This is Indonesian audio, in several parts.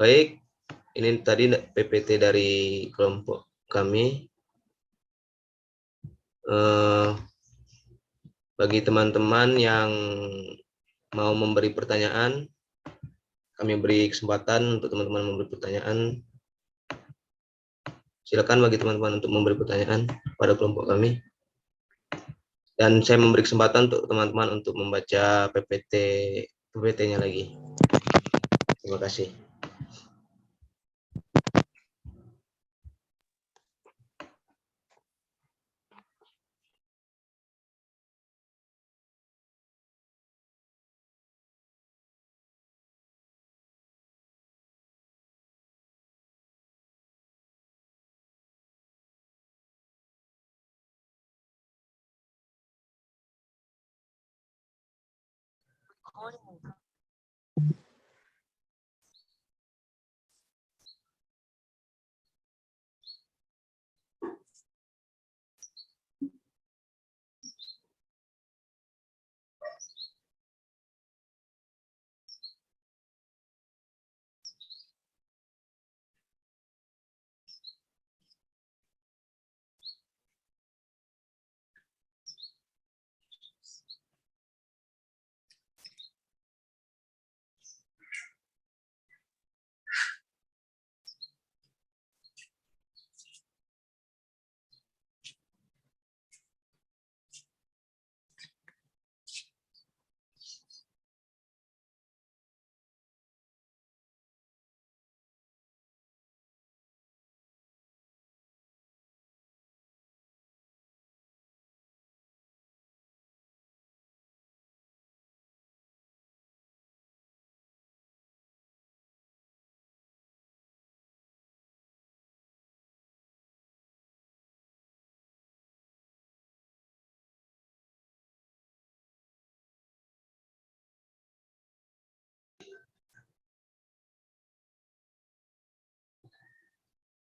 Baik, ini tadi PPT dari kelompok kami. Bagi teman-teman yang mau memberi pertanyaan, kami beri kesempatan untuk teman-teman memberi pertanyaan. Silakan bagi teman-teman untuk memberi pertanyaan pada kelompok kami. Dan saya memberi kesempatan untuk teman-teman untuk membaca PPT-nya lagi. Terima kasih.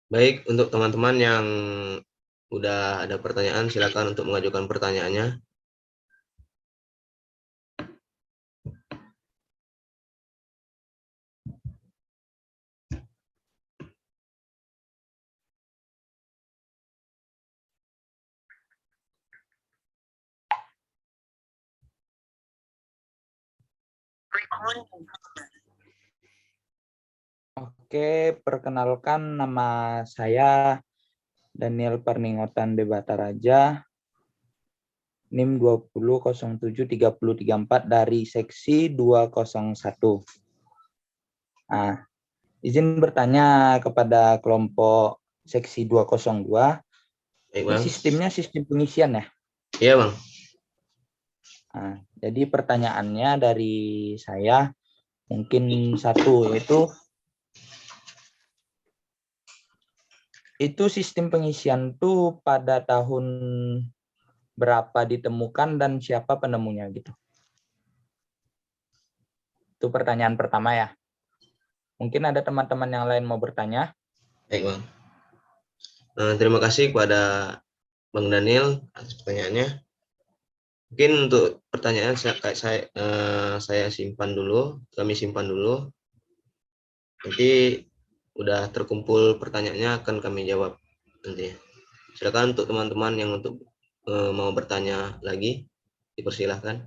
Baik, untuk teman-teman yang udah ada pertanyaan, silakan untuk mengajukan pertanyaannya. Oke, perkenalkan nama saya Daniel Perningotan Debata Raja, NIM 20073034 dari seksi 201. Nah, izin bertanya kepada kelompok seksi 202. Baik, Ini Bang. sistemnya sistem pengisian ya? Iya, Bang. Nah, jadi pertanyaannya dari saya mungkin satu, yaitu sistem pengisian tuh pada tahun berapa ditemukan dan siapa penemunya gitu. Itu pertanyaan pertama ya. Mungkin ada teman-teman yang lain mau bertanya. Baik, Bang. Terima kasih kepada Bang Daniel atas pertanyaannya. Mungkin untuk pertanyaan saya simpan dulu, kami simpan dulu. Nanti udah terkumpul pertanyaannya akan kami jawab nanti. Silakan untuk teman-teman yang untuk mau bertanya lagi, dipersilahkan.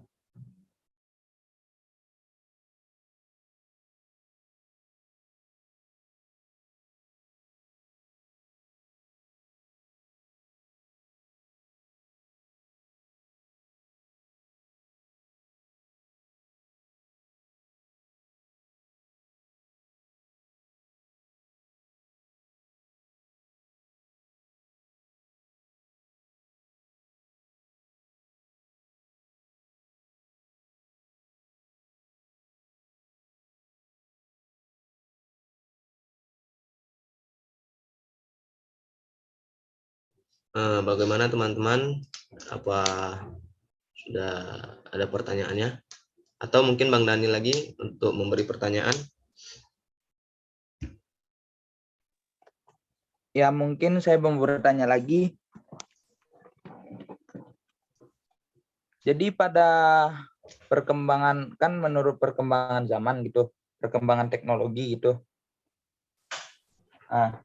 Bagaimana teman-teman? Apa sudah ada pertanyaannya? Atau mungkin Bang Dani lagi untuk memberi pertanyaan? Ya, mungkin saya mau bertanya lagi. Jadi pada perkembangan, kan menurut perkembangan zaman gitu, perkembangan teknologi gitu, Nah,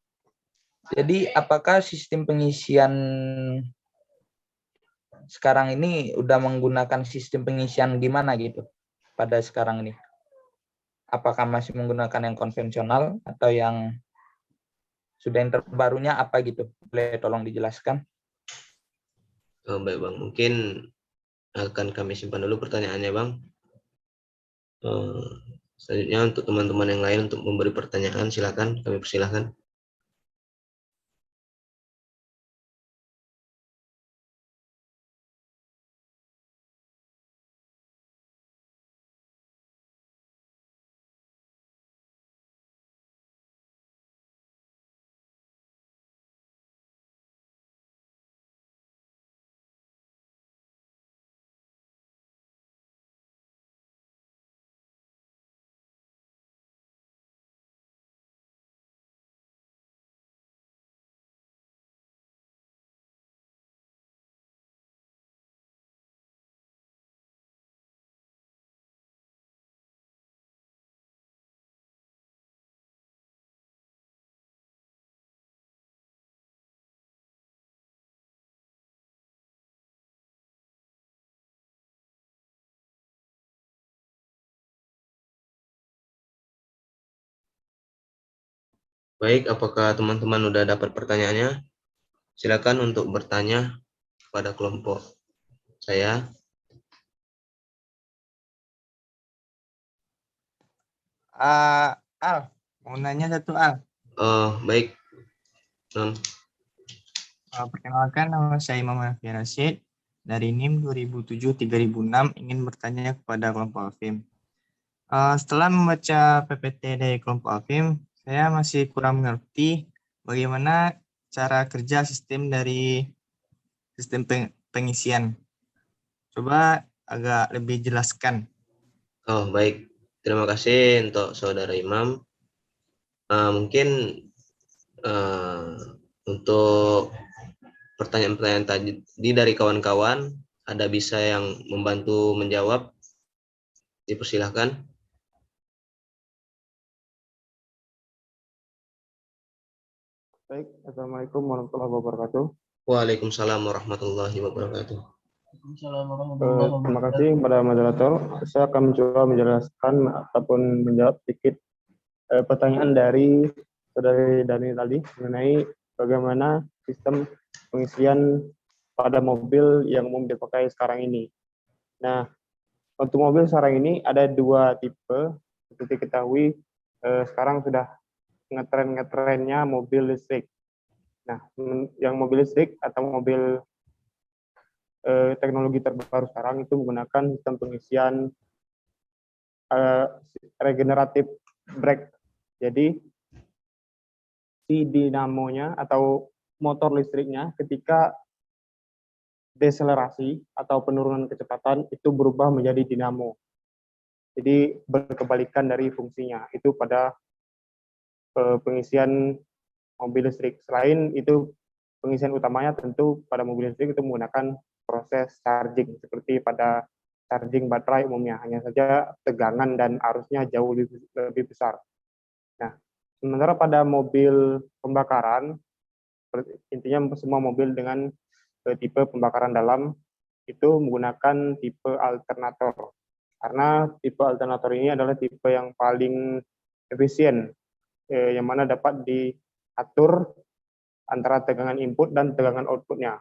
jadi apakah sistem pengisian sekarang ini udah menggunakan sistem pengisian gimana gitu pada sekarang ini? Apakah masih menggunakan yang konvensional atau yang sudah yang terbarunya apa gitu? Boleh tolong dijelaskan? Baik Bang, mungkin akan kami simpan dulu pertanyaannya Bang. Selanjutnya untuk teman-teman yang lain untuk memberi pertanyaan, silakan, kami persilahkan. Baik, apakah teman-teman sudah dapat pertanyaannya? Silakan untuk bertanya pada kelompok saya. Al, mau nanya satu Al. Baik, Non. Perkenalkan, nama saya Imam Hanafi Rashid dari NIM 2007-3006, ingin bertanya kepada kelompok Alfim. Setelah membaca PPT dari kelompok Alfim, saya masih kurang mengerti bagaimana cara kerja sistem dari sistem pengisian. Coba agak lebih jelaskan. Baik, terima kasih untuk Saudara Imam. Mungkin untuk pertanyaan-pertanyaan tadi dari kawan-kawan, ada bisa yang membantu menjawab? Dipersilahkan. Baik, Assalamualaikum warahmatullahi wabarakatuh. Waalaikumsalam warahmatullahi wabarakatuh. Terima kasih kepada moderator. Saya akan mencoba menjelaskan ataupun menjawab sedikit pertanyaan dari Saudari Dani tadi mengenai bagaimana sistem pengisian pada mobil yang umum dipakai sekarang ini. Nah, untuk mobil sekarang ini ada dua tipe. Seperti ketahui, sekarang sudah ngetrennya mobil listrik. Nah, yang mobil listrik atau mobil teknologi terbaru sekarang itu menggunakan sistem pengisian regeneratif brake. Jadi si dinamonya atau motor listriknya ketika deselerasi atau penurunan kecepatan itu berubah menjadi dinamo. Jadi berkebalikan dari fungsinya. Itu pada pengisian mobil listrik. Selain itu pengisian utamanya tentu pada mobil listrik itu menggunakan proses charging seperti pada charging baterai umumnya, hanya saja tegangan dan arusnya jauh lebih besar. Nah, sementara pada mobil pembakaran, intinya semua mobil dengan tipe pembakaran dalam itu menggunakan tipe alternator. Karena tipe alternator ini adalah tipe yang paling efisien, yang mana dapat diatur antara tegangan input dan tegangan outputnya.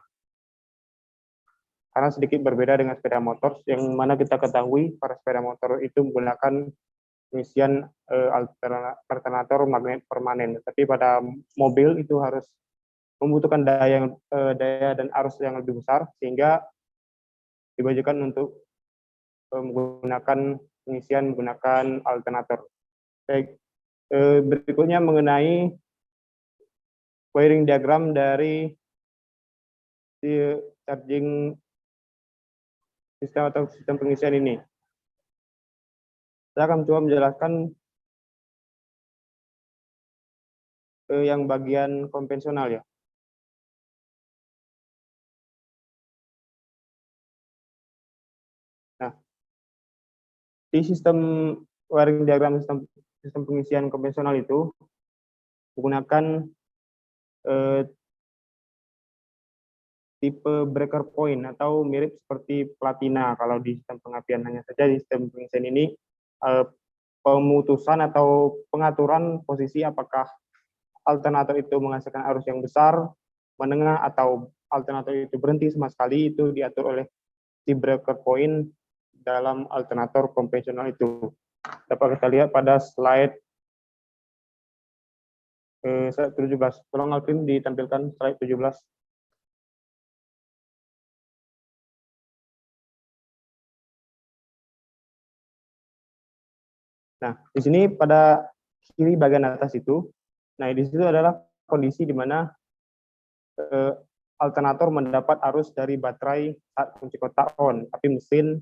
Karena sedikit berbeda dengan sepeda motor, yang mana kita ketahui para sepeda motor itu menggunakan pengisian alternator magnet permanen. Tapi pada mobil itu harus membutuhkan daya dan arus yang lebih besar, sehingga dibajukan untuk menggunakan pengisian menggunakan alternator. Baik, berikutnya mengenai wiring diagram dari charging sistem atau sistem pengisian ini. Saya akan coba menjelaskan yang bagian konvensional ya. Nah, di sistem wiring diagram sistem pengisian konvensional itu menggunakan tipe breaker point atau mirip seperti platina. Kalau di sistem pengapian, hanya saja di sistem pengisian ini pemutusan atau pengaturan posisi apakah alternator itu menghasilkan arus yang besar, menengah, atau alternator itu berhenti sama sekali, itu diatur oleh si breaker point dalam alternator konvensional itu. Dapat kita lihat pada slide 17. Tolong Alvin ditampilkan slide 17. Nah, di sini pada kiri bagian atas itu, nah di situ adalah kondisi di mana alternator mendapat arus dari baterai saat kunci kotak on, tapi mesin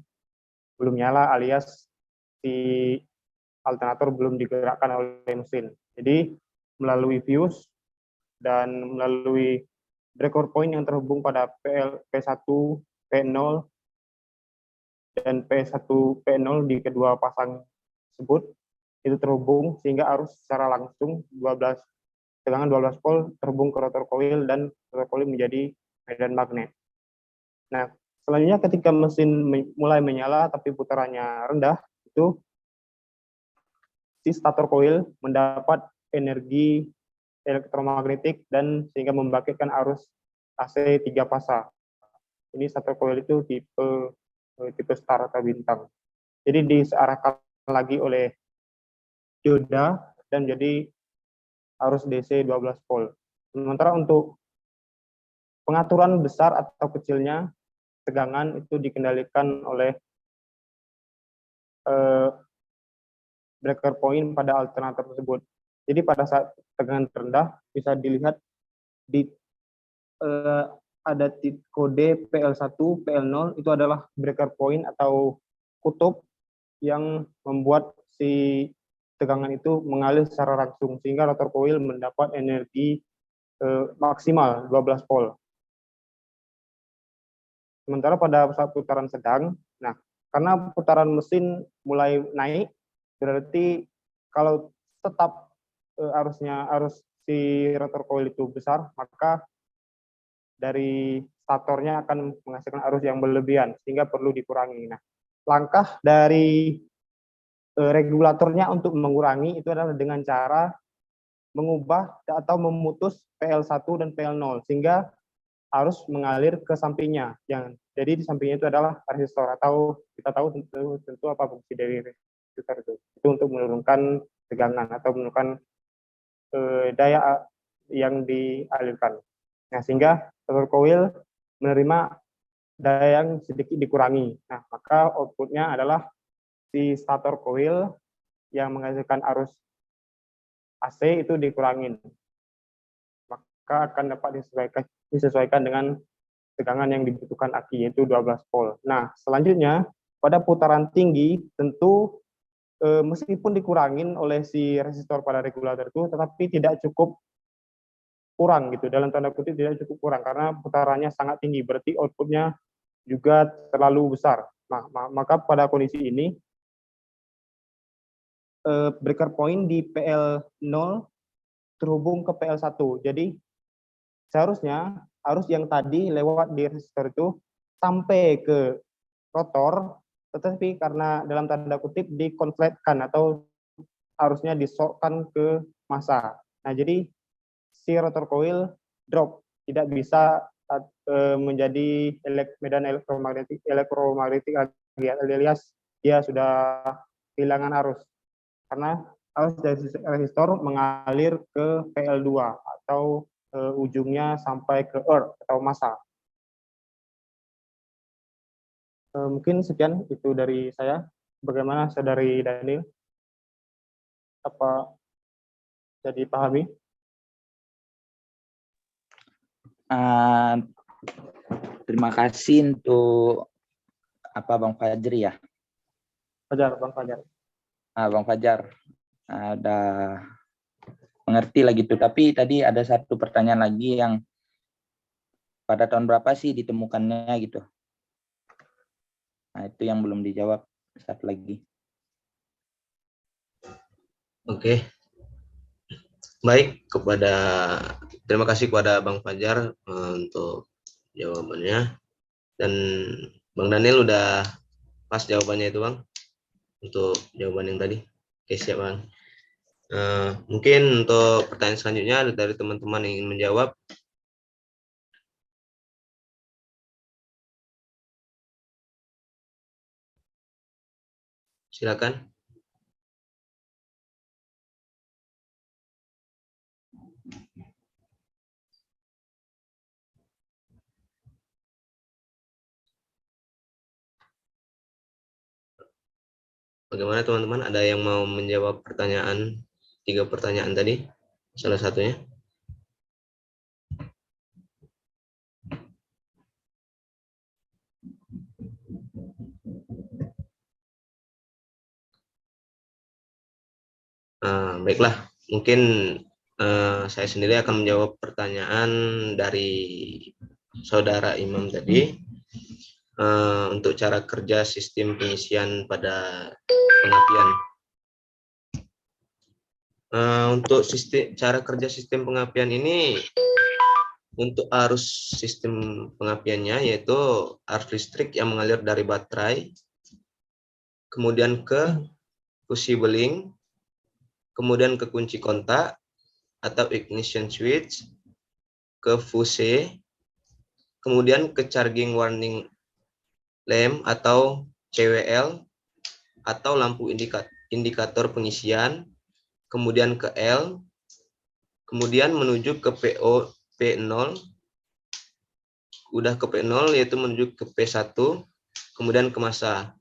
belum nyala alias si alternator belum digerakkan oleh mesin. Jadi melalui fuse dan melalui breaker point yang terhubung pada P1, P0, dan P1, P0 di kedua pasang tersebut itu terhubung sehingga arus secara langsung tegangan 12 volt terhubung ke rotor coil dan rotor coil menjadi medan magnet. Nah, selanjutnya ketika mesin mulai menyala tapi putarannya rendah, itu si stator coil mendapat energi elektromagnetik dan sehingga membangkitkan arus AC 3 fasa. Ini stator coil itu tipe star atau bintang. Jadi disearahkan lagi oleh dioda dan jadi arus DC 12 volt. Sementara untuk pengaturan besar atau kecilnya tegangan itu dikendalikan oleh breaker point pada alternator tersebut. Jadi pada saat tegangan terendah bisa dilihat di ada kode PL1, PL0 itu adalah breaker point atau kutub yang membuat si tegangan itu mengalir secara langsung sehingga rotor coil mendapat energi maksimal 12 volt. Sementara pada saat putaran sedang, nah karena putaran mesin mulai naik, berarti kalau tetap arus si rotor coil itu besar, maka dari statornya akan menghasilkan arus yang berlebihan sehingga perlu dikurangi. Nah, langkah dari regulatornya untuk mengurangi itu adalah dengan cara mengubah atau memutus PL1 dan PL0 sehingga arus mengalir ke sampingnya. Jadi di sampingnya itu adalah resistor atau kita tahu tentu apa fungsi dari resistor itu. Itu untuk menurunkan tegangan atau menurunkan daya yang dialirkan. Nah, sehingga rotor coil menerima daya yang sedikit dikurangi. Nah, maka outputnya adalah si stator coil yang menghasilkan arus AC itu dikurangin. Maka akan dapat disesuaikan dengan tegangan yang dibutuhkan aki, yaitu 12 volt. Nah, selanjutnya pada putaran tinggi tentu meskipun dikurangin oleh si resistor pada regulator itu, tetapi tidak cukup kurang gitu, dalam tanda kutip tidak cukup kurang karena putarannya sangat tinggi, berarti outputnya juga terlalu besar. Nah, maka pada kondisi ini breaker point di PL0 terhubung ke PL1. Jadi seharusnya arus yang tadi lewat di resistor itu sampai ke rotor, tetapi karena dalam tanda kutip dikonfletkan atau arusnya disokkan ke massa. Nah, jadi si rotor coil drop, tidak bisa menjadi medan elektromagnetik lagi, alias dia sudah kehilangan arus karena arus dari resistor mengalir ke PL2 atau ujungnya sampai ke earth atau massa. Mungkin sekian itu dari saya. Bagaimana saudari Daniel? Apa jadi pahami? Terima kasih untuk Bang Fajri ya. Bang Fajar. Bang Fajar ada mengerti lah gitu. Tapi tadi ada satu pertanyaan lagi yang pada tahun berapa sih ditemukannya gitu. Nah, itu yang belum dijawab saat lagi. Oke. Baik, terima kasih kepada Bang Fajar untuk jawabannya, dan Bang Daniel udah pas jawabannya itu Bang, untuk jawaban yang tadi. Oke, siap Bang. Mungkin untuk pertanyaan selanjutnya dari teman-teman yang ingin menjawab. Silakan. Bagaimana teman-teman? Ada yang mau menjawab pertanyaan, 3 pertanyaan tadi? Salah satunya. Baiklah, mungkin saya sendiri akan menjawab pertanyaan dari saudara Imam tadi untuk cara kerja sistem pengisian pada pengabdian. Untuk cara kerja sistem pengabdian ini, untuk arus sistem pengabdiannya yaitu arus listrik yang mengalir dari baterai, kemudian ke fusi beling, kemudian ke kunci kontak atau ignition switch, ke fuse, kemudian ke charging warning lamp atau CWL atau lampu indikator pengisian, kemudian ke L, kemudian menuju ke PO P0, udah ke P0 yaitu menuju ke P1, kemudian ke massa.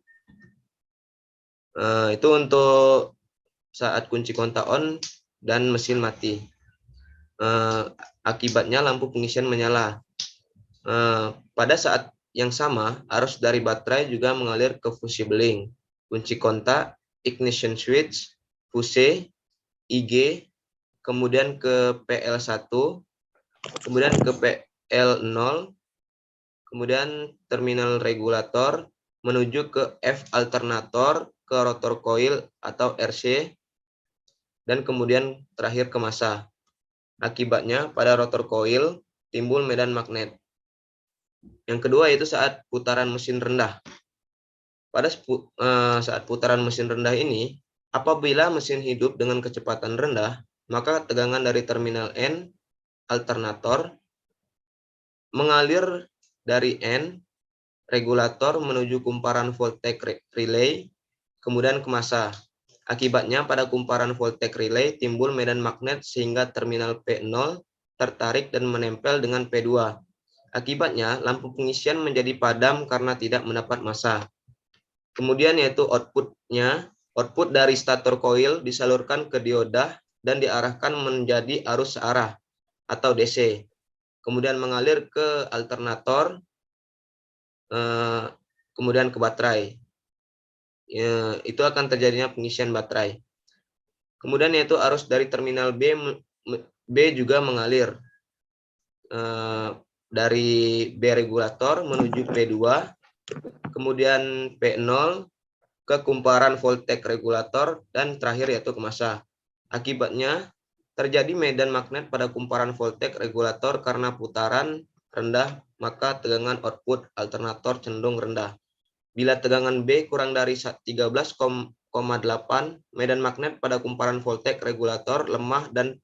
Itu untuk saat kunci kontak on dan mesin mati. Akibatnya lampu pengisian menyala. Pada saat yang sama, arus dari baterai juga mengalir ke fusi beling, kunci kontak, ignition switch, fuse, IG, kemudian ke PL1, kemudian ke PL0, kemudian terminal regulator, menuju ke F alternator, ke rotor coil atau RC, dan kemudian terakhir ke massa. Akibatnya pada rotor coil timbul medan magnet. Yang kedua yaitu saat putaran mesin rendah. Pada saat putaran mesin rendah ini, apabila mesin hidup dengan kecepatan rendah, maka tegangan dari terminal N alternator mengalir dari N regulator menuju kumparan voltage relay, kemudian ke massa. Akibatnya pada kumparan voltage relay timbul medan magnet sehingga terminal P0 tertarik dan menempel dengan P2. Akibatnya lampu pengisian menjadi padam karena tidak mendapat massa. Kemudian yaitu outputnya, output dari stator coil disalurkan ke dioda dan diarahkan menjadi arus searah atau DC. Kemudian mengalir ke alternator, kemudian ke baterai. Itu akan terjadinya pengisian baterai. Kemudian yaitu arus dari terminal B juga mengalir dari B regulator menuju P2, kemudian P0 ke kumparan voltage regulator, dan terakhir yaitu ke massa. Akibatnya terjadi medan magnet pada kumparan voltage regulator karena putaran rendah, maka tegangan output alternator cenderung rendah. Bila tegangan B kurang dari 13,8, medan magnet pada kumparan voltage regulator lemah dan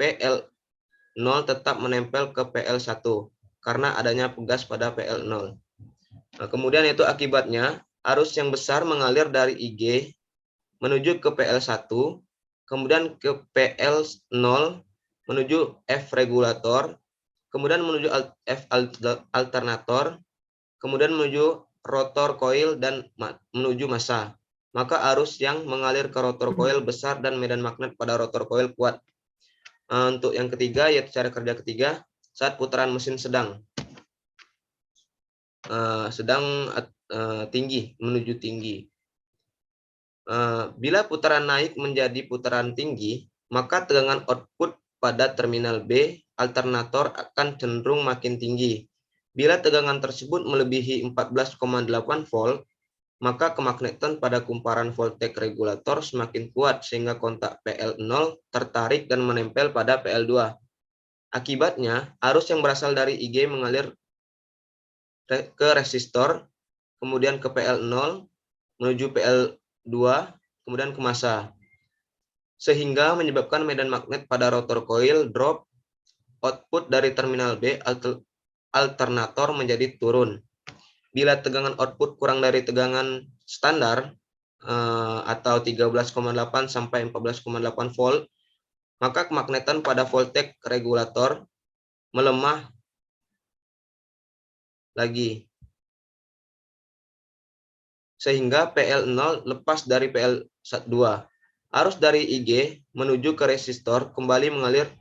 PL0 tetap menempel ke PL1 karena adanya pegas pada PL0. Nah, kemudian itu akibatnya arus yang besar mengalir dari IG menuju ke PL1, kemudian ke PL0 menuju F regulator, kemudian menuju F alternator, kemudian menuju rotor coil dan menuju massa. Maka arus yang mengalir ke rotor coil besar dan medan magnet pada rotor coil kuat. Untuk yang ketiga yaitu cara kerja ketiga saat putaran mesin sedang tinggi menuju tinggi. Bila putaran naik menjadi putaran tinggi, maka tegangan output pada terminal B alternator akan cenderung makin tinggi. Bila tegangan tersebut melebihi 14,8 volt, maka kemagnetan pada kumparan voltage regulator semakin kuat sehingga kontak PL0 tertarik dan menempel pada PL2. Akibatnya, arus yang berasal dari IG mengalir ke resistor, kemudian ke PL0, menuju PL2, kemudian ke massa, sehingga menyebabkan medan magnet pada rotor coil drop, output dari terminal B alternator menjadi turun. Bila tegangan output kurang dari tegangan standar atau 13,8 sampai 14,8 volt, maka kemagnetan pada voltage regulator melemah lagi, sehingga PL0 lepas dari PL2. Arus dari IG menuju ke resistor kembali mengalir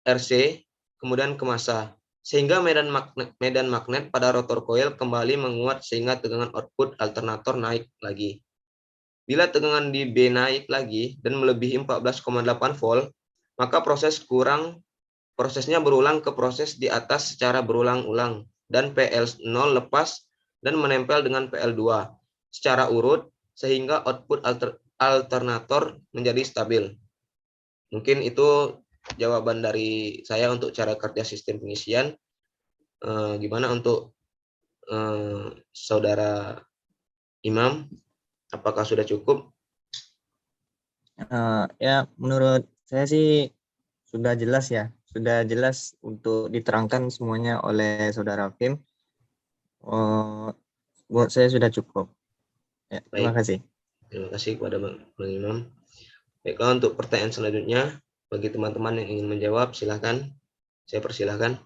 RC, kemudian ke massa, sehingga medan magnet pada rotor coil kembali menguat sehingga tegangan output alternator naik lagi. Bila tegangan di B naik lagi dan melebihi 14,8 volt, maka prosesnya berulang ke proses di atas secara berulang-ulang, dan PL0 lepas dan menempel dengan PL2 secara urut, sehingga output alternator menjadi stabil. Mungkin itu jawaban dari saya untuk cara kerja sistem pengisian. Gimana untuk saudara Imam? Apakah sudah cukup? Ya, menurut saya sih sudah jelas ya. Sudah jelas untuk diterangkan semuanya oleh saudara Fim. Buat saya sudah cukup. Ya, terima kasih. Terima kasih kepada Bang Imam. Baiklah, untuk pertanyaan selanjutnya, bagi teman-teman yang ingin menjawab, silakan. Saya persilahkan.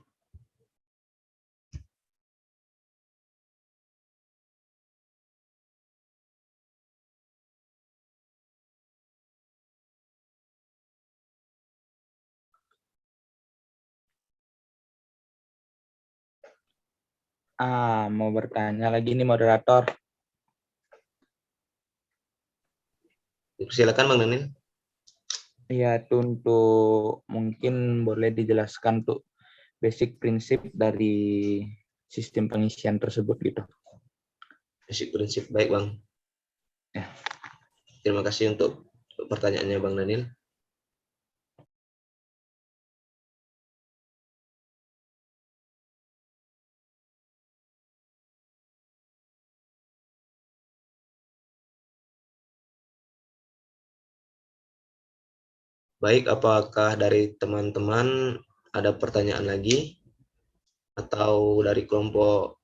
Mau bertanya lagi nih moderator. Silakan Bang Daniel. Ya, itu untuk mungkin boleh dijelaskan tuh basic prinsip dari sistem pengisian tersebut gitu. Basic prinsip, baik Bang. Ya. Terima kasih untuk pertanyaannya Bang Daniel. Baik, apakah dari teman-teman ada pertanyaan lagi? Atau dari kelompok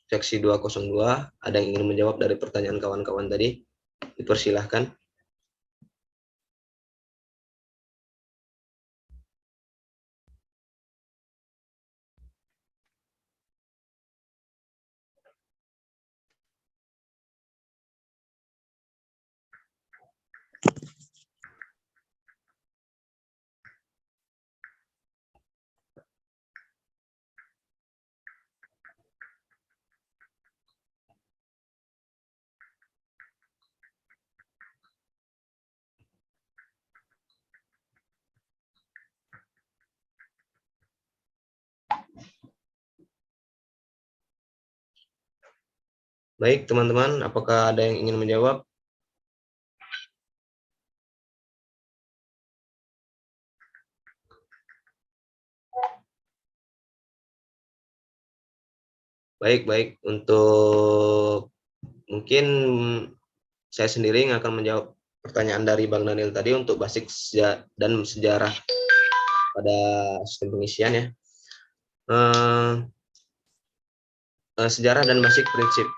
seksi 202 ada yang ingin menjawab dari pertanyaan kawan-kawan tadi? Dipersilahkan. Baik, teman-teman, apakah ada yang ingin menjawab? Baik. Untuk mungkin saya sendiri yang akan menjawab pertanyaan dari Bang Daniel tadi untuk basic dan sejarah pada sistem pengisian ya. Sejarah dan basic prinsip.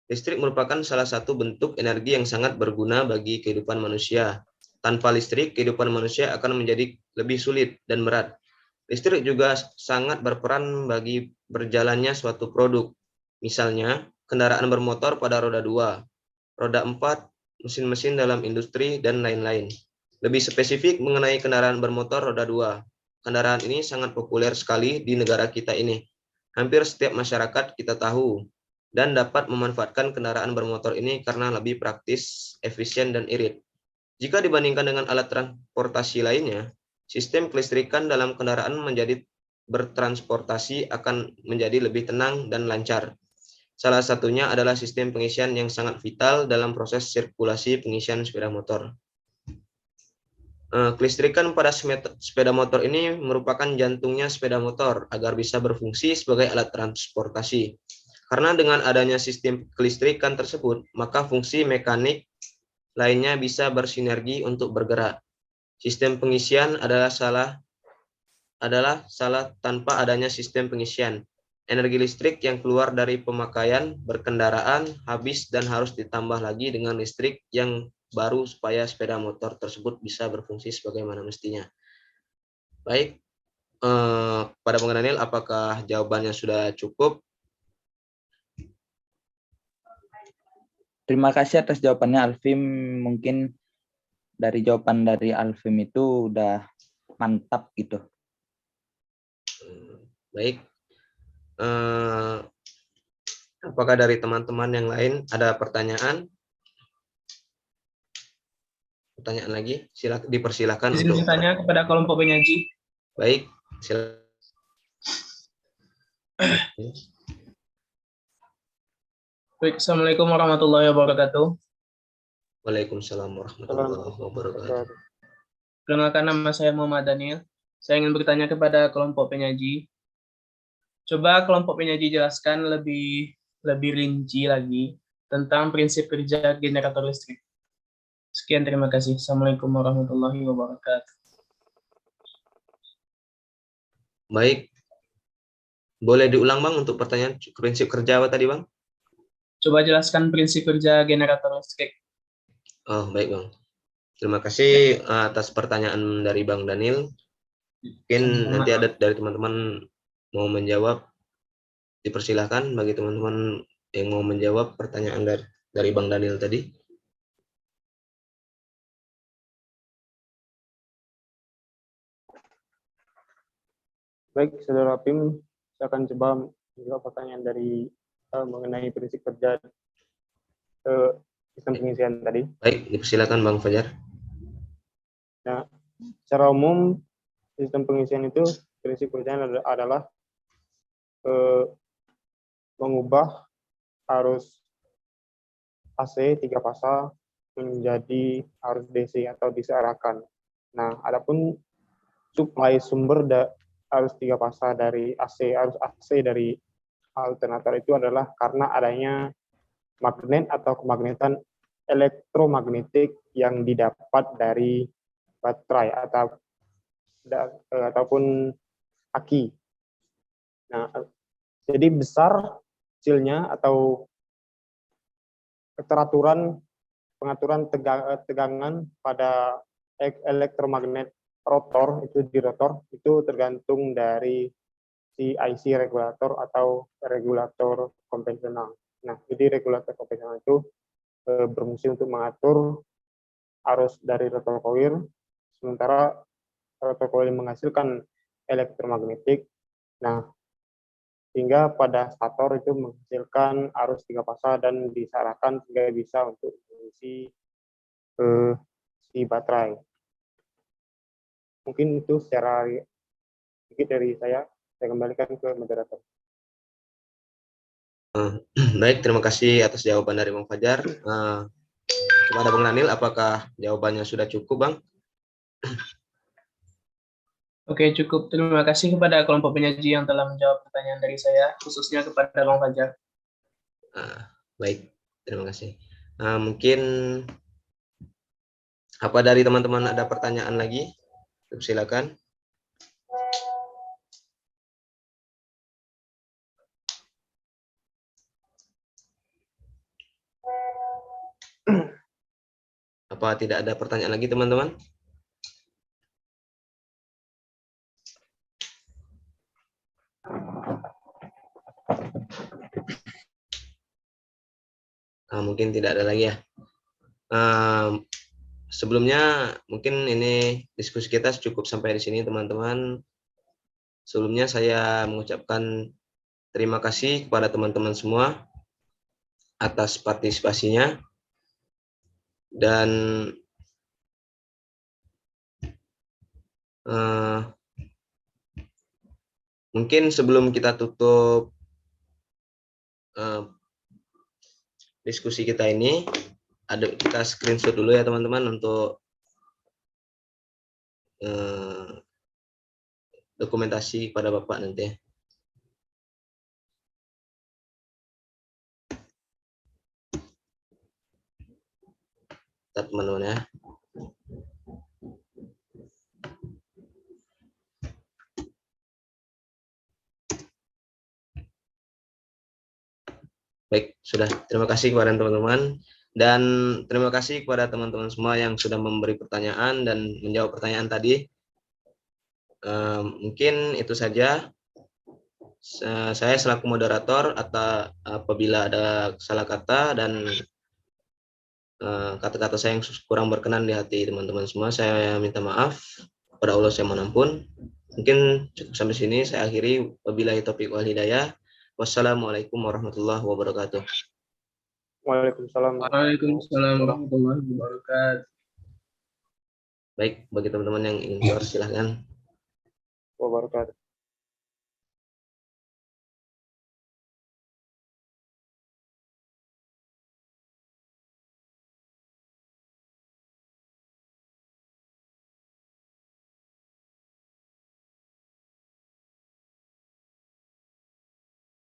Listrik merupakan salah satu bentuk energi yang sangat berguna bagi kehidupan manusia. Tanpa listrik, kehidupan manusia akan menjadi lebih sulit dan berat. Listrik juga sangat berperan bagi berjalannya suatu produk. Misalnya, kendaraan bermotor pada roda 2, roda 4, mesin-mesin dalam industri, dan lain-lain. Lebih spesifik mengenai kendaraan bermotor roda 2. Kendaraan ini sangat populer sekali di negara kita ini. Hampir setiap masyarakat kita tahu dan dapat memanfaatkan kendaraan bermotor ini karena lebih praktis, efisien, dan irit. Jika dibandingkan dengan alat transportasi lainnya, sistem kelistrikan dalam kendaraan menjadi bertransportasi akan menjadi lebih tenang dan lancar. Salah satunya adalah sistem pengisian yang sangat vital dalam proses sirkulasi pengisian sepeda motor. Kelistrikan pada sepeda motor ini merupakan jantungnya sepeda motor agar bisa berfungsi sebagai alat transportasi. Karena dengan adanya sistem kelistrikan tersebut, maka fungsi mekanik lainnya bisa bersinergi untuk bergerak. Sistem pengisian adalah salah tanpa adanya sistem pengisian. Energi listrik yang keluar dari pemakaian berkendaraan habis dan harus ditambah lagi dengan listrik yang baru supaya sepeda motor tersebut bisa berfungsi sebagaimana mestinya. Baik, pada Bang Daniel, apakah jawabannya sudah cukup? Terima kasih atas jawabannya Alvim. Mungkin dari jawaban dari Alvim itu udah mantap gitu. Baik. Apakah dari teman-teman yang lain ada pertanyaan? Pertanyaan lagi? Dipersilakan Izin untuk bertanya kepada kelompok penyaji. baik. Silakan. Baik, Assalamualaikum warahmatullahi wabarakatuh. Waalaikumsalam warahmatullahi wabarakatuh. Perkenalkan, nama saya Muhammad Daniel. Saya ingin bertanya kepada kelompok penyaji. Coba kelompok penyaji jelaskan lebih rinci lagi tentang prinsip kerja generator listrik. Sekian, terima kasih. Assalamualaikum warahmatullahi wabarakatuh. Baik. Boleh diulang Bang untuk pertanyaan prinsip kerja apa tadi Bang? Coba jelaskan prinsip kerja generator listrik. Oh, baik Bang. Terima kasih atas pertanyaan dari Bang Daniel. Mungkin nanti ada dari teman-teman mau menjawab, dipersilahkan bagi teman-teman yang mau menjawab pertanyaan dari Bang Daniel tadi. Baik, Saudara Pim, saya akan coba menjawab pertanyaan dari mengenai prinsip kerja sistem pengisian tadi. Baik, dipersilakan Bang Fajar. Nah, secara umum sistem pengisian itu prinsip kerjanya adalah mengubah arus AC 3 fasa menjadi arus DC atau disearahkan. Nah, adapun suplai sumber arus 3 fasa dari arus AC dari alternator itu adalah karena adanya magnet atau kemagnetan elektromagnetik yang didapat dari baterai ataupun aki. Nah, jadi besar kecilnya atau pengaturan tegangan pada elektromagnet rotor itu di rotor itu tergantung dari si IC regulator atau regulator konvensional. Nah, jadi regulator konvensional itu berfungsi untuk mengatur arus dari rotor coil, sementara rotor coil menghasilkan elektromagnetik. Nah, sehingga pada stator itu menghasilkan arus 3 fasa dan disarankan sehingga bisa untuk mengisi si baterai. Mungkin itu secara sedikit dari saya kembalikan ke moderator. Baik, terima kasih atas jawaban dari Bang Fajar. Kepada Bang Daniel, apakah jawabannya sudah cukup Bang? Oke, cukup. Terima kasih kepada kelompok penyaji yang telah menjawab pertanyaan dari saya, khususnya kepada Bang Fajar. Baik, terima kasih. Mungkin apa dari teman-teman ada pertanyaan lagi? Silakan. Apa tidak ada pertanyaan lagi teman-teman? Mungkin tidak ada lagi ya. Sebelumnya mungkin ini diskusi kita cukup sampai di sini teman-teman. Sebelumnya saya mengucapkan terima kasih kepada teman-teman semua atas partisipasinya, dan mungkin sebelum kita tutup diskusi kita ini. Kita screenshot dulu ya teman-teman untuk dokumentasi pada Bapak nanti. Teman-teman ya. Baik, sudah. Terima kasih kepada teman-teman. Dan terima kasih kepada teman-teman semua yang sudah memberi pertanyaan dan menjawab pertanyaan tadi. Mungkin itu saja. Saya selaku moderator, atau apabila ada salah kata dan kata-kata saya yang kurang berkenan di hati teman-teman semua, saya minta maaf. Kepada Allah saya mohon ampun. Mungkin cukup sampai sini saya akhiri. Wabillahi taufiq wal hidayah. Wassalamualaikum warahmatullahi wabarakatuh. Waalaikumsalam. Waalaikumsalam warahmatullahi wabarakatuh. Baik, bagi teman-teman yang ingin keluar silahkan. Wabarakatuh.